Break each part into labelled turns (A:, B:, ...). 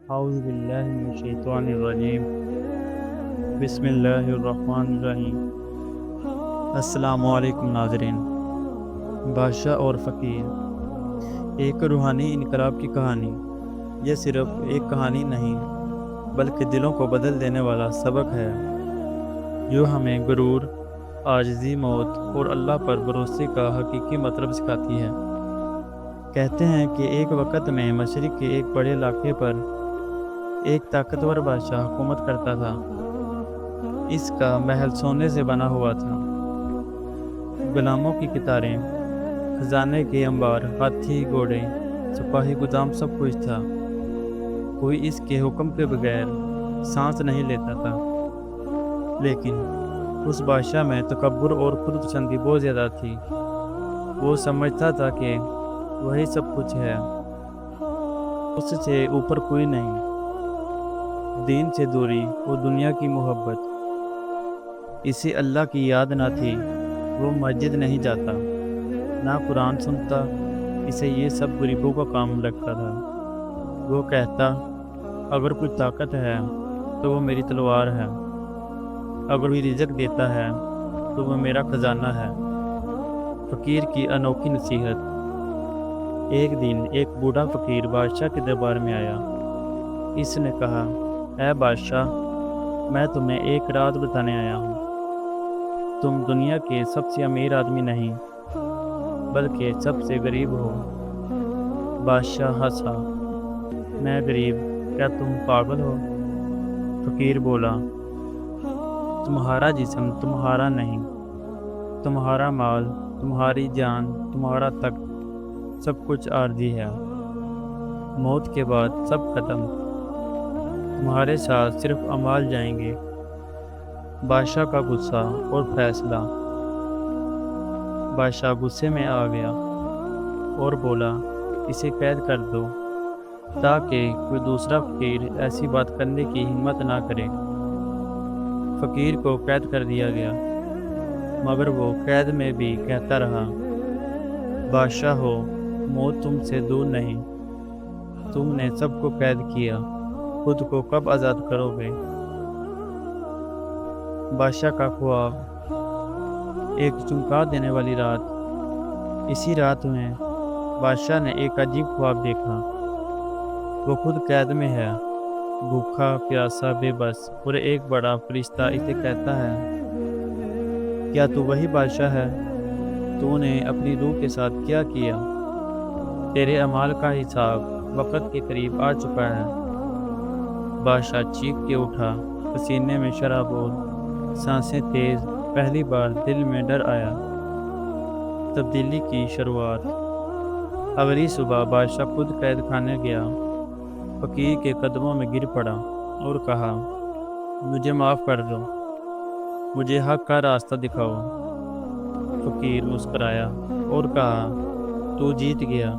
A: اعوذ باللہ من الشیطان الرجیم بسم اللہ الرحمن الرحیم۔ السلام علیکم ناظرین۔ بادشاہ اور فقیر، ایک روحانی انقلاب کی کہانی۔ یہ صرف ایک کہانی نہیں بلکہ دلوں کو بدل دینے والا سبق ہے جو ہمیں غرور، عاجزی، موت اور اللہ پر بھروسے کا حقیقی مطلب سکھاتی ہے۔ کہتے ہیں کہ ایک وقت میں مشرق کے ایک بڑے علاقے پر ایک طاقتور بادشاہ حکومت کرتا تھا۔ اس کا محل سونے سے بنا ہوا تھا، غلاموں کی قطاریں، خزانے کے انبار، ہاتھی، گھوڑے، سپاہی گودام، سب کچھ تھا۔ کوئی اس کے حکم کے بغیر سانس نہیں لیتا تھا۔ لیکن اس بادشاہ میں تکبر اور خود پسندی بہت زیادہ تھی۔ وہ سمجھتا تھا کہ وہی سب کچھ ہے، اس سے اوپر کوئی نہیں۔ دین سے دوری اور دنیا کی محبت، اسے اللہ کی یاد نہ تھی۔ وہ مسجد نہیں جاتا، نہ قرآن سنتا، اسے یہ سب غریبوں کا کام لگتا تھا۔ وہ کہتا، اگر کوئی طاقت ہے تو وہ میری تلوار ہے، اگر کوئی رزق دیتا ہے تو وہ میرا خزانہ ہے۔ فقیر کی انوکھی نصیحت۔ ایک دن ایک بوڑھا فقیر بادشاہ کے دربار میں آیا۔ اس نے کہا، اے بادشاہ، میں تمہیں ایک رات بتانے آیا ہوں۔ تم دنیا کے سب سے امیر آدمی نہیں بلکہ سب سے غریب ہو۔ بادشاہ ہنسا، میں غریب؟ کیا تم پاگل ہو؟ فقیر بولا، تمہارا جسم تمہارا نہیں، تمہارا مال، تمہاری جان، تمہارا تخت، سب کچھ عارضی ہے۔ موت کے بعد سب ختم، تمہارے ساتھ صرف اعمال جائیں گے۔ بادشاہ کا غصہ اور فیصلہ۔ بادشاہ غصے میں آ گیا اور بولا، اسے قید کر دو تاکہ کوئی دوسرا فقیر ایسی بات کرنے کی ہمت نہ کرے۔ فقیر کو قید کر دیا گیا، مگر وہ قید میں بھی کہتا رہا، بادشاہ ہو، موت تم سے دور نہیں۔ تم نے سب کو قید کیا، خود کو کب آزاد کرو گے؟ بادشاہ کا خواب۔ ایک چونکا دینے والی رات۔ اسی رات میں بادشاہ نے ایک عجیب خواب دیکھا۔ وہ خود قید میں ہے، بھوکا، پیاسا، بے بس، اور ایک بڑا فرشتہ اسے کہتا ہے، کیا تو وہی بادشاہ ہے؟ تو نے اپنی روح کے ساتھ کیا کیا؟ تیرے اعمال کا حساب وقت کے قریب آ چکا ہے۔ بادشاہ چیخ کے اٹھا، پسینے میں شرابور، سانسیں تیز۔ پہلی بار دل میں ڈر آیا۔ تبدیلی کی شروعات۔ اگلی صبح بادشاہ خود قید خانے گیا، فقیر کے قدموں میں گر پڑا اور کہا، مجھے معاف کر دو، مجھے حق کا راستہ دکھاؤ۔ فقیر مسکرایا اور کہا، تو جیت گیا۔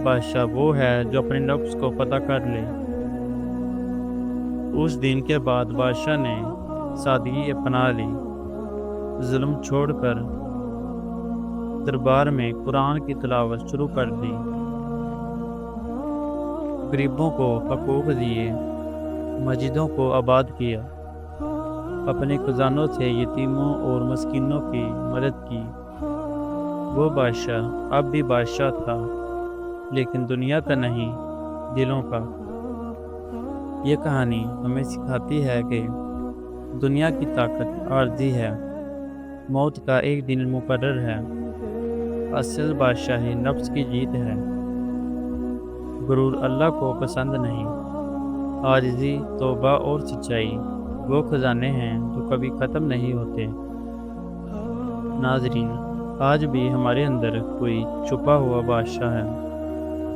A: بادشاہ وہ ہے جو اپنے نفس کو فتح کر لے۔ اس دن کے بعد بادشاہ نے سادگی اپنا لی، ظلم چھوڑ کر دربار میں قرآن کی تلاوت شروع کر دی، غریبوں کو حقوق دیے، مسجدوں کو آباد کیا، اپنے خزانوں سے یتیموں اور مسکینوں کی مدد کی۔ وہ بادشاہ اب بھی بادشاہ تھا، لیکن دنیا کا نہیں، دلوں کا۔ یہ کہانی ہمیں سکھاتی ہے کہ دنیا کی طاقت عارضی ہے، موت کا ایک دن مقرر ہے، اصل بادشاہی نفس کی جیت ہے۔ غرور اللہ کو پسند نہیں، عاجزی، توبہ اور سچائی وہ خزانے ہیں جو کبھی ختم نہیں ہوتے۔ ناظرین، آج بھی ہمارے اندر کوئی چھپا ہوا بادشاہ ہے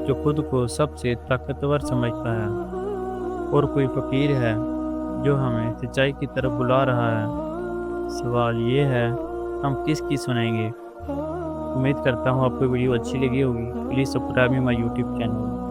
A: جو خود کو سب سے طاقتور سمجھتا ہے، اور کوئی فقیر ہے جو ہمیں سچائی کی طرف بلا رہا ہے۔ سوال یہ ہے، ہم کس کی سنیں گے؟ امید کرتا ہوں آپ کو ویڈیو اچھی لگی ہوگی۔ Please subscribe my YouTube channel.